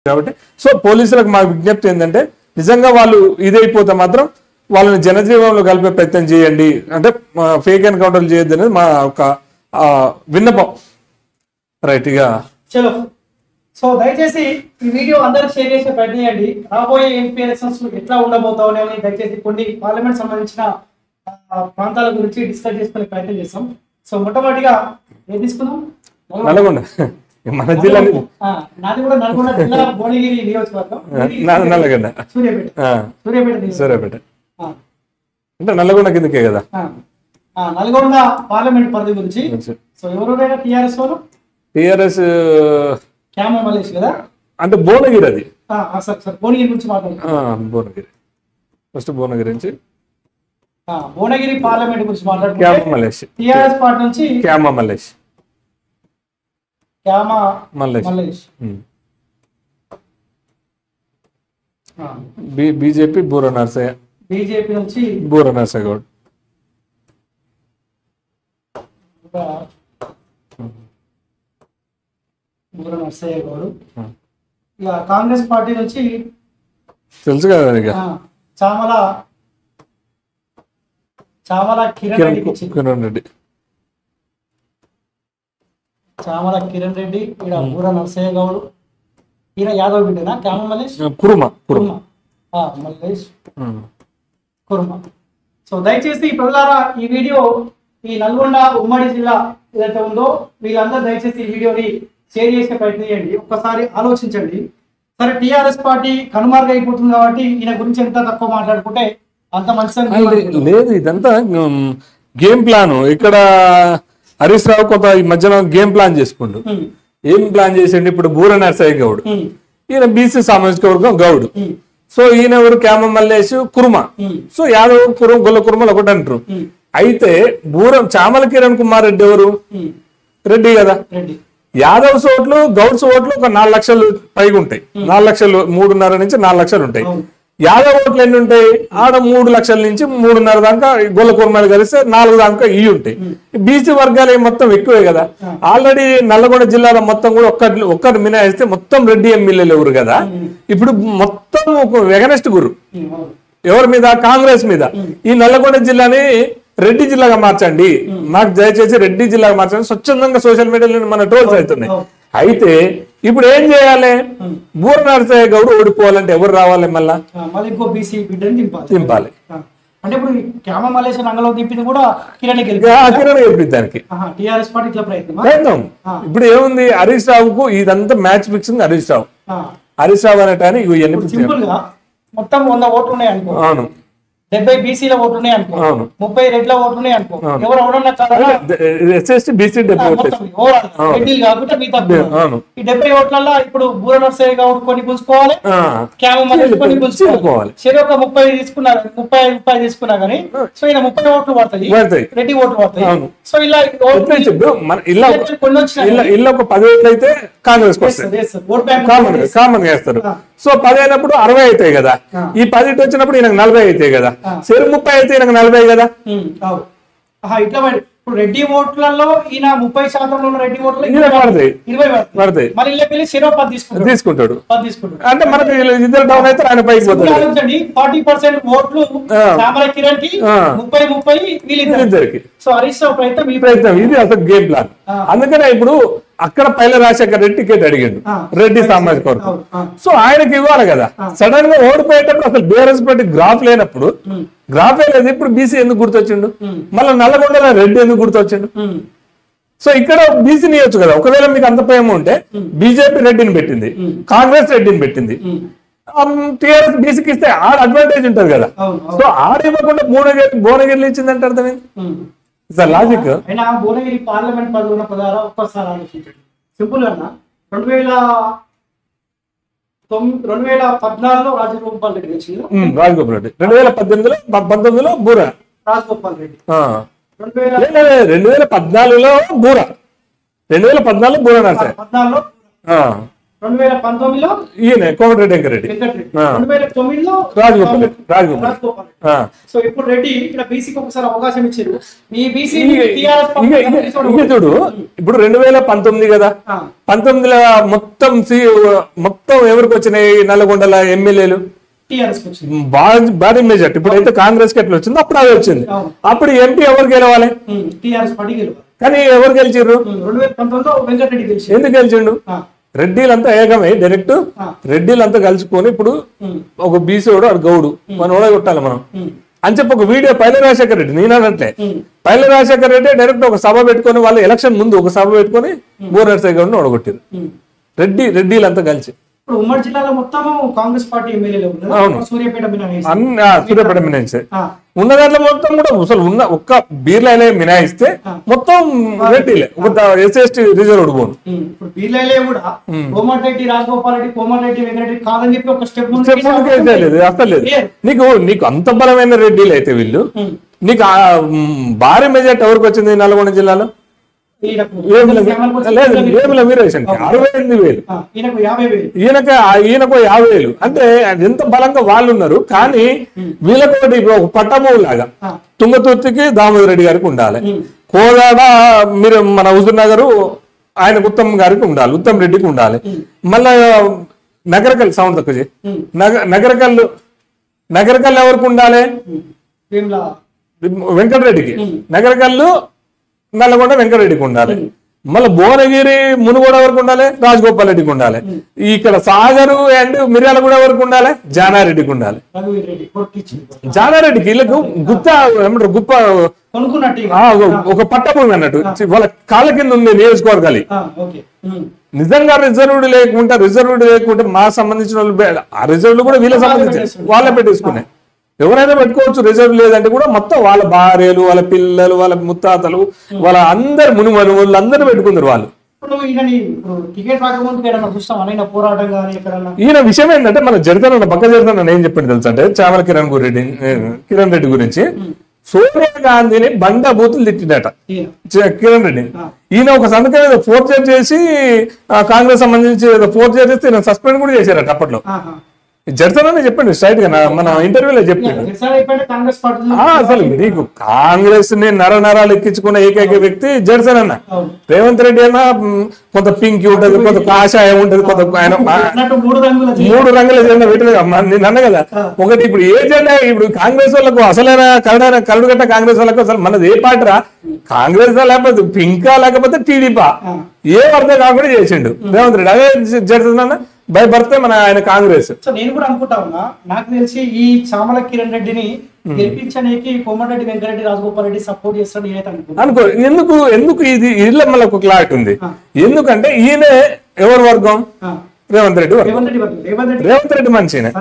కాబట్టి సో పోలీసులకు మా విజ్ఞప్తి ఏంటంటే నిజంగా వాళ్ళు ఇదైపోతే మాత్రం వాళ్ళని జనజీవనంలో కలిపే ప్రయత్నం చేయండి, అంటే ఫేక్ ఎన్కౌంటర్లు చేయొద్దు అనేది మా ఒక విన్నపం. రైట్ ఇక చలో. సో దయచేసి ఈ వీడియో అందరికి షేర్ చేసే ప్రయత్నం చేయండి. రాబోయే ఎంపీ ఎలక్షన్స్ ఎట్లా ఉండబోతామని దయచేసి కొన్ని పార్లమెంట్ సంబంధించిన ప్రాంతాల గురించి డిస్కస్ చేసుకునే ప్రయత్నం చేస్తాం. సో మొట్టమొదటిగా ఏం తీసుకుందాం? నల్గొండ మన జిల్లా, నాది కూడా నల్గొండ జిల్లా భువనగిరి నియోజకవర్గం, నల్లగొండ సూర్యాపేట అంటే నల్లగొండ కిందకే కదా. నల్గొండ పార్లమెంట్ పరిధి గురించి సో ఎవరైనా టిఆర్ఎస్ వాళ్ళు టిఆర్ఎస్ క్యామ మలేష్ కదా, అంటే భువనగిరి అది. సార్ భువనగిరి గురించి మాట్లాడుతున్నాం. భువనగిరి ఫస్ట్ భువనగిరి నుంచి భువనగిరి పార్లమెంట్ గురించి మాట్లాడుతున్నాం. టిఆర్ఎస్ పార్టీ నుంచి క్యామ మలేష్ బీజేపీ బూర నర్సయ్య, బీజేపీ నుంచి బూర నర్సయ్య గౌడ్, బూర నర్సయ్య గౌడ్. ఇక కాంగ్రెస్ పార్టీ నుంచి తెలుసు కదా ఇక చామల కిరణ్ రెడ్డి, చామల కిరణ్ రెడ్డి, ఈడ బూర నర్సయ్య గౌడ్, ఈయన యాదవ్ బిడ్డనా క్యామ మలేష్ మల్లేష్ కుర్మ. సో దయచేసి ప్రజలారా ఈ వీడియో ఈ నల్గొండ ఉమ్మడి జిల్లా ఏదైతే ఉందో వీళ్ళందరూ దయచేసి ఈ వీడియోని షేర్ చేసే ప్రయత్నం చేయండి. ఒక్కసారి ఆలోచించండి. సరే టిఆర్ఎస్ పార్టీ కనుమరుగు అయిపోతుంది కాబట్టి ఈయన గురించి ఎంత తక్కువ మాట్లాడుకుంటే అంత మంచిది లేదు. ఇదంతా గేమ్ ప్లాన్. ఇక్కడ హరీష్ రావు కొంత ఈ మధ్యన గేమ్ ప్లాన్ చేసుకుండు. ఏం ప్లాన్ చేసిండు? ఇప్పుడు బూర నర్సయ్య గౌడ్, ఈయన బీసీ సామాజిక వర్గం గౌడ్. సో ఈయన ఎవరు? క్యామ మల్లేష్ కుర్మ. సో యాదవ్ గొల్ల కుర్మలు ఒకటి అంటారు. అయితే చామల కిరణ్ కుమార్ రెడ్డి ఎవరు? రెడ్డి కదా. యాదవ్స్ ఓట్లు గౌడ్స్ ఓట్లు ఒక 4 లక్షలు పైగా ఉంటాయి. 4 లక్షలు 3.5 నుంచి 4 లక్షలు ఉంటాయి. యాదవ్ ఓట్లు ఎన్ని ఉంటాయి? ఆడ 3 లక్షల నుంచి 3.5 దాకా గొల్ల కుర్మలు కలిస్తే 4 దాకా ఇవి ఉంటాయి. బీసీ వర్గాలు మొత్తం ఎక్కువే కదా. ఆల్రెడీ నల్లగొండ జిల్లాలో మొత్తం కూడా ఒక్కరు మినహాయిస్తే మొత్తం రెడ్డి ఎమ్మెల్యేలు ఎవరు కదా. ఇప్పుడు మొత్తం ఒక వెగనెస్ట్ గురు ఎవరి మీద? కాంగ్రెస్ మీద. ఈ నల్లగొండ జిల్లాని రెడ్డి జిల్లాగా మార్చండి, మాకు దయచేసి రెడ్డి జిల్లాగా మార్చండి. స్వచ్ఛందంగా సోషల్ మీడియాలో మన ట్రోల్స్ అవుతున్నాయి. అయితే ఇప్పుడు ఏం చేయాలి? బూర నర్సయ్య గౌడ్ ఓడిపోవాలంటే ఎవరు రావాలి? మళ్ళా ఇంకో బీసీ బిడ్డని దింపాలి. అంటే ఇప్పుడు క్యామ మలేష్ రంగంలో దింపింది కూడా కిరణ్ గెలిపించడానికి టిఆర్ఎస్ పార్టీ ఇట్లా ప్రయత్నం. ఇప్పుడు ఏముంది? హరీష్ రావుకు ఇదంతా మ్యాచ్ ఫిక్సింగ్. హరీష్ రావు అనే టైం సింపుల్ గా మొత్తం 100 ఓట్లు ఉన్నాయి అనుకో. అవును. 70 బీసీల ఓట్లు ఉన్నాయి అనుకో, 30 రెడ్ల ఓట్లు ఉన్నాయి అనుకో. ఎవరు ఎవరన్నా కాకుండా ఈ 70 ఓట్లలో ఇప్పుడు బూర నర్సయ్య గౌడ్ కొన్ని పుంజుకోవాలి, క్యామ మలేష్ కొన్ని పుంజుకోవాలి. సరే ఒక 30 తీసుకున్నారు, 30 తీసుకున్నా గానీ సో ఇలా 30 ఓట్లు పడతాయి, రెడ్డి ఓట్లు పడతాయి. సో ఇలా కొన్ని వచ్చిన ఒక 10 ఓట్లు అయితే కాంగ్రెస్ కామన్ చేస్తారు. సో 10 అయినప్పుడు 60 అవుతాయి కదా. ఈ 10 వచ్చినప్పుడు ఈయనకు 40 అవుతాయి కదా. సరే 30 అయితే ఈయనకు 40 కదా. ఇట్లా ఇప్పుడు రెడ్డి ఓట్లలో ఈయన 30% ఉన్న రెడ్డి ఓట్లు 20 పడతాయి. మళ్ళీ ఇళ్ళకి చెరో 10 తీసుకుంటాడు. అంటే మనకి ఇద్దరు డౌన్ అయితే ఆయన పైకి పోతాడు. 40% ఓట్లు చామల కిరణ్ కి, 30 వీళ్ళిద్దరికి. సో హరీష్ రావు ప్రయత్నం ఇది అసలు గేమ్ ప్లాన్. అందుకనే ఇప్పుడు అక్కడ పైల రాజశేఖర్ రెడ్డి టికెట్ అడిగిండు, రెడ్డి సామాజిక వర్గం. సో ఆయనకి ఇవ్వాలి కదా. సడన్ గా ఓడిపోయేటప్పుడు అసలు బీఆర్ఎస్ పార్టీ గ్రాఫ్ లేనప్పుడు, గ్రాఫ్ లేదు. ఇప్పుడు బీసీ ఎందుకు గుర్తొచ్చిండు? మళ్ళీ నల్లగొండలో రెడ్డి ఎందుకు గుర్తొచ్చిండు? సో ఇక్కడ బీసీని ఇవ్వచ్చు కదా. ఒకవేళ మీకు అంత ప్రేమ ఉంటే బీజేపీ రెడ్డిని పెట్టింది, కాంగ్రెస్ రెడ్డిని పెట్టింది, టీఆర్ఎస్ బీసీకి ఇస్తే ఆడ అడ్వాంటేజ్ ఉంటది కదా. సో ఆడ ఇవ్వకుండా భువనగిరిలో ఇచ్చిందంటే అర్థమైంది. లాజిక్. భువనగిరి పార్లమెంట్ పదవుల ప్రకారం ఒక్కసారి ఆలోచించండి. సింపుల్ గా 2014లో రాజగోపాల్ రెడ్డి వచ్చింది. రాజగోపాల్ రెడ్డి 2018లో బూర రాజగోపాల్ రెడ్డి 2014లో బూర 2014లో బూర నర్సయ్య 2019లో ఈయన కోమటిరెడ్డి వెంకరెడ్డి, వెంకటరెడ్డి, 2009లో రాజగోపాల్ రాజగోపాల్. సో ఇప్పుడు రెడ్డి ఇక్కడ బీసీకి ఒకసారి అవకాశం ఇచ్చారు. ఈ బీసీ ఇక చూడు, ఇప్పుడు 2019 కదా, 19లో మొత్తం ఎవరికి వచ్చినాయి నల్లగొండల ఎమ్మెల్యేలు భారీ మెజార్టీ. ఇప్పుడు అయితే కాంగ్రెస్ కి ఎట్లా వచ్చిందో అప్పుడు అది వచ్చింది. అప్పుడు ఎంపీ ఎవరు గెలవాలి? టీఆర్ఎస్ పార్టీ గెలవాలి. కానీ ఎవరు గెలిచిర్రు? 2019లో వెంకటరెడ్డి గెలిచారు. ఎందుకు గెలిచిండు? రెడ్డిలంతా ఏకమై డైరెక్ట్ రెడ్డిలంతా కలిసిపోని ఇప్పుడు ఒక బీసీడు అది గౌడు మనం ఓడగొట్టాలి మనం అని చెప్పి ఒక వీడియో పైల రాజశేఖర రెడ్డి, నేనంటే పైల రాజశేఖర రెడ్డి డైరెక్ట్ ఒక సభ పెట్టుకొని వాళ్ళు ఎలక్షన్ ముందు ఒక సభ పెట్టుకొని బూరనరసయ్య గౌడ్ని ఓడగొట్టారు రెడ్డిలంతా కలిసి. ఇప్పుడు ఉమ్మడి జిల్లాలో మొత్తం కాంగ్రెస్ పార్టీ ఎమ్మెల్యేలు సూర్యాపేట సూర్యాపేట మినాయిస్తే ఉన్న దాంట్లో మొత్తం కూడా అసలు ఉన్న ఒక్క బీర్లైలే మినాయిస్తే మొత్తం రెడ్డిలే, ఒక ఎస్ఎస్టీ రిజర్వ్డ్ పోను. ఇప్పుడు బీర్లైలే కూడా కోమటిరెడ్డి రాజగోపాల్ రెడ్డి, కోమటిరెడ్డి వెంకటరెడ్డి కాదని చెప్పి ఒక స్టెప్ లేదు అసలు లేదు. నీకు అంత బలమైన రెడ్డిలు అయితే వీళ్ళు, నీకు భారీ మెజార్టీ ఎవరికి వచ్చింది నల్గొండ జిల్లాలో? లేదు, వేముల వీరేశం 68,000, ఈయనకు 50,000. అంటే ఎంత బలంగా వాళ్ళు ఉన్నారు. కానీ వీళ్ళకోటి ఒక పట్టమూలు లాగా తుంగతుర్తికి దామోదర్ రెడ్డి గారికి ఉండాలి, కోదాడ మీరు మన హుజూర్ నగర్ ఆయనకు ఉత్తమ్ గారికి ఉండాలి, ఉత్తమ్ రెడ్డికి ఉండాలి. మళ్ళా నగరకల్ సౌండ్ తక్కువ నగరకల్ ఎవరికి ఉండాలి? వెంకటరెడ్డికి. నగరకల్లు నల్లగొండ వెంకటరెడ్డికి ఉండాలి. మళ్ళీ భువనగిరి మునుగోడ వరకు ఉండాలి, రాజగోపాల్ రెడ్డికి ఉండాలి. ఇక్కడ సాగరు అండ్ మిర్యాలగూడ వరకు ఉండాలి, జానారెడ్డికి ఉండాలి. జానారెడ్డికి వీళ్ళకు గుత్త ఏమంటారు గుప్ప ఒక పట్టభూమి అన్నట్టు వాళ్ళ కాళ్ళ కింద ఉంది నియోజకవర్గాలు. నిజంగా రిజర్వ్డ్ లేకుంటే మా సంబంధించిన వాళ్ళు ఆ రిజర్వ్లు కూడా వీళ్ళకి సంబంధించి వాళ్ళే పెట్టేసుకున్నాయి. ఎవరైనా పెట్టుకోవచ్చు, రిజర్వ్ లేదంటే కూడా మొత్తం వాళ్ళ భార్యలు, వాళ్ళ పిల్లలు, వాళ్ళ ముత్తాతలు, వాళ్ళ అందరు మునుమను వాళ్ళు అందరూ పెట్టుకున్నారు వాళ్ళు. ఈయన విషయం ఏంటంటే మన జడతన పక్క జడతన ఏం చెప్పండి తెలుసు అంటే చామల కిరణ్ రెడ్డి గురించి సోనియా గాంధీని బండబూతులు తిట్టినట కిరణ్ రెడ్డి. ఈయన ఒక సంతకం ఏదో ఫోర్జరీ చేసి కాంగ్రెస్ సంబంధించి ఏదో ఫోర్జరీ చేస్తే ఈయన సస్పెండ్ కూడా చేశారట అప్పట్లో. జడ్సన్ చెప్పండి స్ట్రైట్ గా మన ఇంటర్వ్యూలో చెప్పాడు. అసలు నీకు కాంగ్రెస్ ని నరాలు ఎక్కించుకున్న ఏకైక వ్యక్తి జడ్సన్ అన్న. రేవంత్ రెడ్డి అన్న కొంత పింక్ ఉంటది, కొంత కాషాయం ఉంటది, కొంత ఆయన 3 రంగుల జెండా పెట్టలేదు. నేను అన్న కదా ఒకటి ఇప్పుడు ఏ జెండా ఇప్పుడు కాంగ్రెస్ వాళ్ళకు అసలైన కరడుగట్ట కాంగ్రెస్ వాళ్ళకు అసలు మనది ఏ పార్టీరా? కాంగ్రెస్ లేకపోతే పింకా లేకపోతే టీడీపా ఏ అర్థం కాకుండా చేసిండు రేవంత్ రెడ్డి. అదే జడ్సన్ అన్న బై బర్తే మన ఆయన కాంగ్రెస్. సో నేను కూడా అనుకుంటా ఉన్నా, నాకు తెలిసి ఈ చామల కిరణ్ రెడ్డిని గెలిపించడానికి కోమటిరెడ్డి వెంకటరెడ్డి రాజగోపాల్ రెడ్డి సపోర్ట్ చేస్తాడు నేనైతే అనుకో. ఎందుకు ఇది ఇళ్ళ మళ్ళీ ఒక క్లారిటీ ఉంది. ఎందుకంటే ఈయన ఎవరి వర్గం? రేవంత్ రెడ్డి మనిషినే,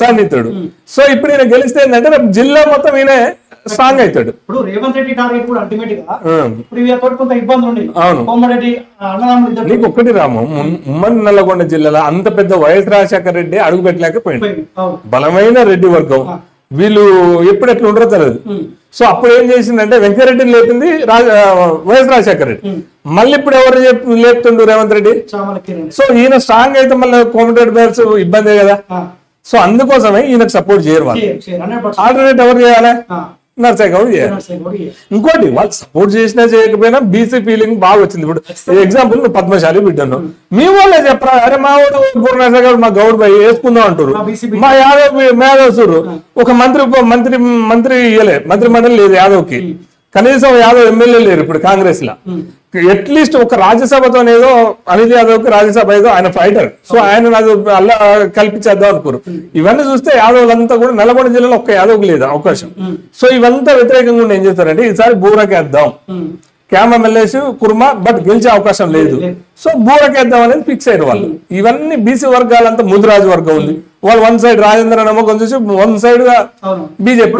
సన్నిహితుడు. సో ఇప్పుడు ఈయన గెలిస్తే ఏంటంటే రేపు జిల్లా మొత్తం ఈయన స్ట్రాంగ్ అవుతాడు. ఇప్పుడు రేవంత్ రెడ్డి టార్గెట్ కూడా అల్టిమేట్ గా ఇప్పుడు కొంత ఇబ్బంది ఉంది. కోమటిరెడ్డి అన్నదమ్ములు నీకు ఒక్కటి రాము, ఉమ్మడి నల్లగొండ జిల్లాలో అంత పెద్ద వైఎస్ రాజశేఖర రెడ్డి అడుగు పెట్టలేకపోయింది. బలమైన రెడ్డి వర్గం వీళ్ళు ఎప్పుడు ఎట్లా ఉండరో తెలియదు. సో అప్పుడు ఏం చేసిందంటే వెంకరెడ్డిని లేపింది వైఎస్ రాజశేఖర రెడ్డి. మళ్ళీ ఇప్పుడు ఎవరు లేపుతుండు? రేవంత్ రెడ్డి. సో ఈయన స్ట్రాంగ్ అయితే మళ్ళీ కోమటిరెడ్డి బ్యాల్స్ ఇబ్బందే కదా. సో అందుకోసమే ఈయనకు సపోర్ట్ చేయరు వాళ్ళు. ఆల్టర్నేట్ ఎవరు చేయాలి? నరసయ్య గౌడ్ చేయాలి. ఇంకోటి వాళ్ళు సపోర్ట్ చేసినా చేయకపోయినా బీసీ ఫీలింగ్ బాగా వచ్చింది. ఇప్పుడు ఎగ్జాంపుల్ నువ్వు పద్మశాలి బిడ్డను మీ వాళ్ళే చెప్పరా, అరే మా వాడు నరసయ్య గౌడ్ మా గౌడ్ భాయ్ వేసుకుందాం అంటారు. మా యాదవ్ చూడు ఒక మంత్రి ఇయ్యలే, మంత్రి మండలి లేదు యాదవ్ కి, కనీసం యాదవ్ ఎమ్మెల్యే లేరు ఇప్పుడు కాంగ్రెస్ లా. అట్లీస్ట్ ఒక రాజ్యసభతో ఏదో అనిల్ యాదవ్ కి రాజ్యసభ ఏదో ఆయన ఫైటర్. సో ఆయన నాకు అల్లా కల్పించేద్దాం అనుకోరు. ఇవన్నీ చూస్తే యాదవ్లంతా కూడా నల్గొండ జిల్లాలో ఒక్క యాదవ్కి లేదు అవకాశం. సో ఇవంతా వ్యతిరేకంగా ఉండి ఏం చేస్తారంటే ఈసారి బూరకేద్దాం, క్యామ ఎమ్మెల్యేస్ కుర్మా బట్ గెలిచే అవకాశం లేదు. సో బూరకేద్దాం అనేది ఫిక్స్ అయ్యారు వాళ్ళు. ఇవన్నీ బీసీ వర్గాలంతా ముదిరాజు వర్గం ఉంది, వాళ్ళు వన్ సైడ్ రాజేంద్ర నమ్మకం చూసి వన్ సైడ్ గా బీజేపీ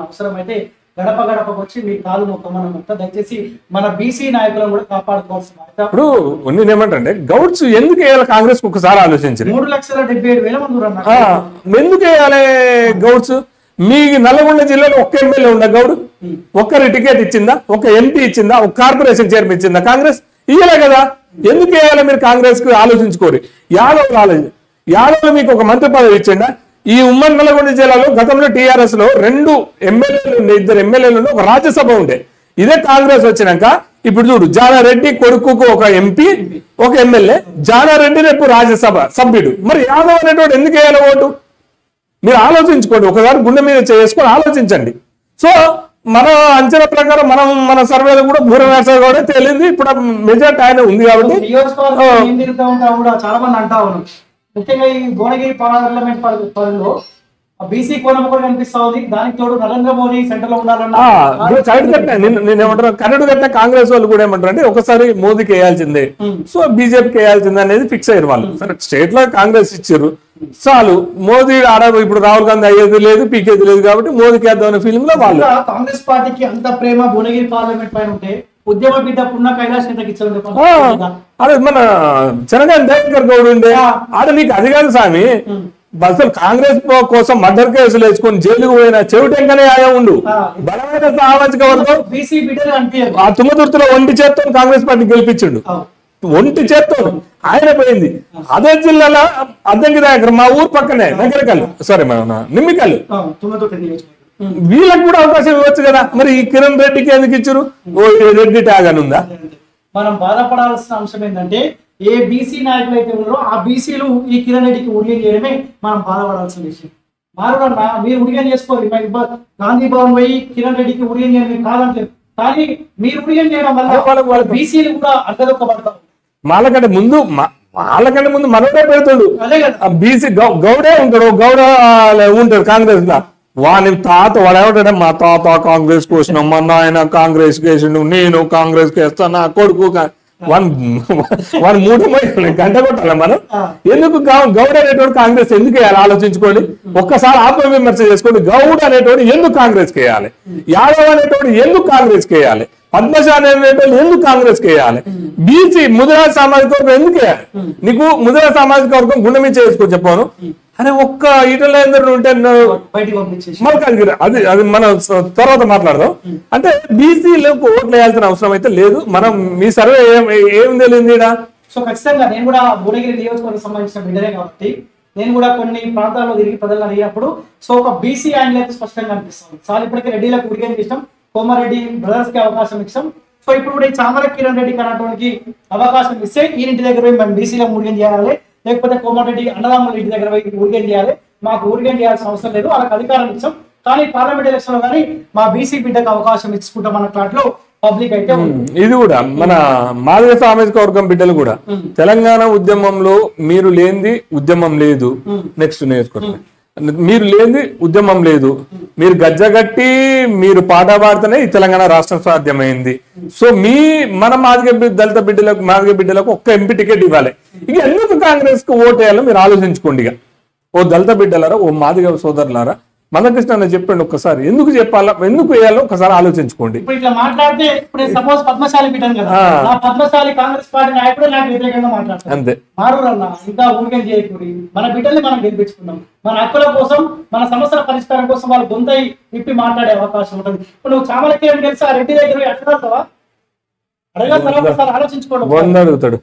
అవసరమైతే గడప గడపకు వచ్చి మీ కాలు మొత్తం దయచేసి మన బీసీ నాయకులను కూడా కాపాడుకోవాల్సిన. ఇప్పుడు నేనేమంటే గౌడ్స్ ఎందుకు వేయాలి కాంగ్రెస్ ఒకసారి ఆలోచించారు. 3,77,000 మంది ఉన్నారు. ఎందుకు వేయాలి గౌడ్స్? మీ నల్గొండ జిల్లాలో ఒక్క ఎమ్మెల్యే ఉందా గౌడు? ఒక్కరి టికెట్ ఇచ్చిందా? ఒక ఎంపీ ఇచ్చిందా? ఒక కార్పొరేషన్ చైర్మన్ ఇచ్చిందా కాంగ్రెస్? ఇయ్యలే కదా, ఎందుకు వేయాలి మీరు కాంగ్రెస్ కు? ఆలోచించుకోరు. యాదవ్ మీకు ఒక మంత్రి పదవి ఇచ్చిండా? ఈ ఉమ్మడి నల్గొండ జిల్లాలో గతంలో టీఆర్ఎస్ లో 2 ఎమ్మెల్యేలు ఉండే, 2 ఎమ్మెల్యేలు ఉండే, ఒక రాజ్యసభ ఉండే. ఇదే కాంగ్రెస్ వచ్చినాక ఇప్పుడు చూడు, జానారెడ్డి కొడుకుకు ఒక ఎంపీ, ఒక ఎమ్మెల్యే. జానారెడ్డి రేపు రాజ్యసభ సభ్యుడు. మరి యాదవ్ అనేటువంటి ఎందుకు వేయాలి ఓటు? మీరు ఆలోచించుకోండి, ఒకసారి గుండె మీద చేసుకొని ఆలోచించండి. సో మన అంచనా ప్రకారం మన సర్వేలో కూడా బూర నరసయ్య గౌడే తేలింది. ఇప్పుడు మెజార్టీ ఆయన ఉంది కాబట్టి చాలా మంది అంటా ఉన్నారు, ముఖ్యంగా ఈ భువనగిరి పార్లమెంట్ పరిధిలో బీసీ కోణం కూడా కనిపిస్తా ఉంది. దానికి తోడు నరేంద్ర మోదీ సెంటర్ లో ఉన్నారన్న నేనేమంటారు, కన్నడ కట్టిన కాంగ్రెస్ వాళ్ళు కూడా ఏమంటారు అంటే ఒకసారి మోదీకి వేయాల్సిందే, సో బీజేపీకి వేయాల్సిందే అనేది ఫిక్స్ అయ్యారు వాళ్ళు. సరే స్టేట్ లో కాంగ్రెస్ ఇచ్చారు చాలు, మోదీ ఆడ ఇప్పుడు రాహుల్ గాంధీ అయ్యేది లేదు, పీకేది లేదు కాబట్టి మోదీకి వేద్దాం అనే ఫీలింగ్ లో వాళ్ళు. కాంగ్రెస్ పార్టీకి అంత ప్రేమ భువనగిరి పార్లమెంట్ పైన ఉంటే ఉద్యమ బిడ్డ పున్న కైలాష్ నేతకి ఇచ్చారు. అదే మన చెనగాని దయాకర్ గౌడ్ ఉండే ఆడ నీకు అది కాదు స్వామి. అసలు కాంగ్రెస్ కోసం మర్డర్ కేసులు వేసుకొని జైలుకు పోయిన చెవిటెంకనే ఆయా ఉండు. బలమైన సామాజిక వర్గం బీసీ బిడ్డలు అనిపించారు. ఆ తుమ్మతుర్తిలో ఒంటి చేత్తో కాంగ్రెస్ పార్టీ గెలిపించిండు, ఒంటి చేత్తో ఆయన పోయింది. అదే జిల్లాలో అద్దంకి దగ్గర మా ఊరు పక్కనే నగరకల్లు, సారీ మన నిమ్మికల్లు, వీళ్ళకి కూడా అవకాశం ఇవ్వచ్చు కదా. మరి ఈ కిరణ్ రెడ్డికి ఎందుకు ఇచ్చారు? ఓ రెడ్డి ట్యాగ్ అని ఉందా? మనం బాధపడాల్సిన అంశం ఏంటంటే ఏ బీసీ నాయకులు అయితే ఉన్నారో ఆ బీసీలు ఈ కిరణ్ రెడ్డికి ఉడిగం చేయడమే మనం బాధపడాల్సిన విషయం. మారుడన్నా మీరు ఉడిగం చేసుకోవాలి, గాంధీ భవన్ పోయి కిరణ్ రెడ్డికి ఉడిగం చేయడం కాదంటారు, కానీ మీరు ఉడిగం చేయడం వల్ల బీసీలు కూడా అడ్డదొక్కబడతారు. వాళ్ళకంటే ముందు మనోడే పెడుతాడు, బీసీ గౌడే ఉంటాడు, గౌడ ఉంటాడు కాంగ్రెస్ లా. వాని తాత వాడేమంటాడే, మా తాత కాంగ్రెస్ కి వచ్చిన, మా నాయన కాంగ్రెస్ కి వేసిండు, నేను కాంగ్రెస్ కి వేస్తా, నా కొడుకు వాడు 3 గంట కొట్టాలి మనం. ఎందుకు గౌడ అనేటువంటి కాంగ్రెస్ ఎందుకు వేయాలి? ఆలోచించుకోండి, ఒక్కసారి ఆత్మవిమర్శ చేసుకోండి. గౌడ అనేటువంటి ఎందుకు కాంగ్రెస్ కి వేయాలి? యాదవ్ అనేటువంటి ఎందుకు కాంగ్రెస్ కి వేయాలి? పద్మశాలి అనేటువంటి ఎందుకు కాంగ్రెస్ కి వేయాలి? బీసీ ముదిరాజ్ సామాజిక వర్గం ఎందుకు వేయాలి? నీకు ముదిరాజ్ సామాజిక వర్గం గుండె మీద చేసుకో చెప్పాను. అరే ఒక్క ఈటలందరూ ఉంటే అది అది మనం తర్వాత మాట్లాడదాం. అంటే బీసీలకు ఓట్లు వేయాల్సిన అవసరం అయితే లేదు. మనం మీ సర్వే ఏం తెలియదు. సో ఖచ్చితంగా నేను కూడా భువనగిరి నియోజకవర్గం సంబంధించిన బిడ్డనే కాబట్టి నేను కూడా కొన్ని ప్రాంతాల్లో తిరిగి ప్రజలు అడిగినప్పుడు సో ఒక బీసీ యాంగిల్ అయితే స్పష్టంగా అనిపిస్తుంది. చాలా ఇప్పటికే రెడ్డిలకు ఉడిగం చేసాం, కోమారెడ్డి బ్రదర్స్ కి అవకాశం ఇచ్చాం. సో ఇప్పుడు కూడా ఈ చామర కిరణ్ రెడ్డికి అన్నటువంటి అవకాశం ఇస్తే ఈ ఇంటి దగ్గర పోయి మేము బీసీలో ఉడిగం చేయాలి, లేకపోతే కోమారెడ్డి అన్నదమ్ముల ఇంటి దగ్గర పోయి ఊరిగం చేయాలి, మాకు ఊరిగం చేయాల్సిన అవసరం లేదు, వాళ్ళకి అధికారం ఇచ్చాం. కానీ పార్లమెంట్ ఎలక్షన్ లో కానీ మా బీసీ బిడ్డకు అవకాశం ఇచ్చుకుంటాం అన్న క్లాట్లో పబ్లిక్ అయితే ఇది కూడా మన మాదిగ సామాజిక వర్గం బిడ్డలు కూడా తెలంగాణ ఉద్యమంలో మీరు లేనిది ఉద్యమం లేదు. నెక్స్ట్ నేర్చుకోండి, మీరు లేనిది ఉద్యమం లేదు. మీరు గజ్జగట్టి మీరు పాట పాడితేనే ఈ తెలంగాణ రాష్ట్రం సాధ్యమైంది. సో మన దళిత బిడ్డలకు ఒక్క ఎంపీ టికెట్ ఇవ్వాలి. ఇక ఎందుకు కాంగ్రెస్ కు ఓటు వేయాలో మీరు ఆలోచించుకోండి. ఇక ఓ దళిత బిడ్డలారా, ఓ మాదిగ సోదరులారా, మందకృష్ణ అన్న చెప్పండి ఒక్కసారి, ఎందుకు చెప్పాలా, ఎందుకు వేయాలో ఒకసారి ఆలోచించుకోండి. ఇప్పుడు ఇట్లా మాట్లాడితే ఇప్పుడు సపోజ్ పద్మశాలి బిడ్డను కదా, ఆ పద్మశాలి కాంగ్రెస్ పార్టీ నాయకుడు నాకు వ్యతిరేకంగా మాట్లాడతారు. అంతే, మారురన్నా ఇంకా ఊరికే చేయకూడదు. మన బిడ్డల్ని మనం గెలిపించుకుందాం, మన హక్కుల కోసం, మన సమస్యల పరిష్కారం కోసం వాళ్ళు గొంతై విప్పి మాట్లాడే అవకాశం ఉంటుంది. ఇప్పుడు నువ్వు చామల కిరణ్ తెలిసి ఆ రెడ్డి దగ్గర అడగలుగుతావా? అడగలుగుతారా? ఆలోచించుకోండి. అడుగుతాడు.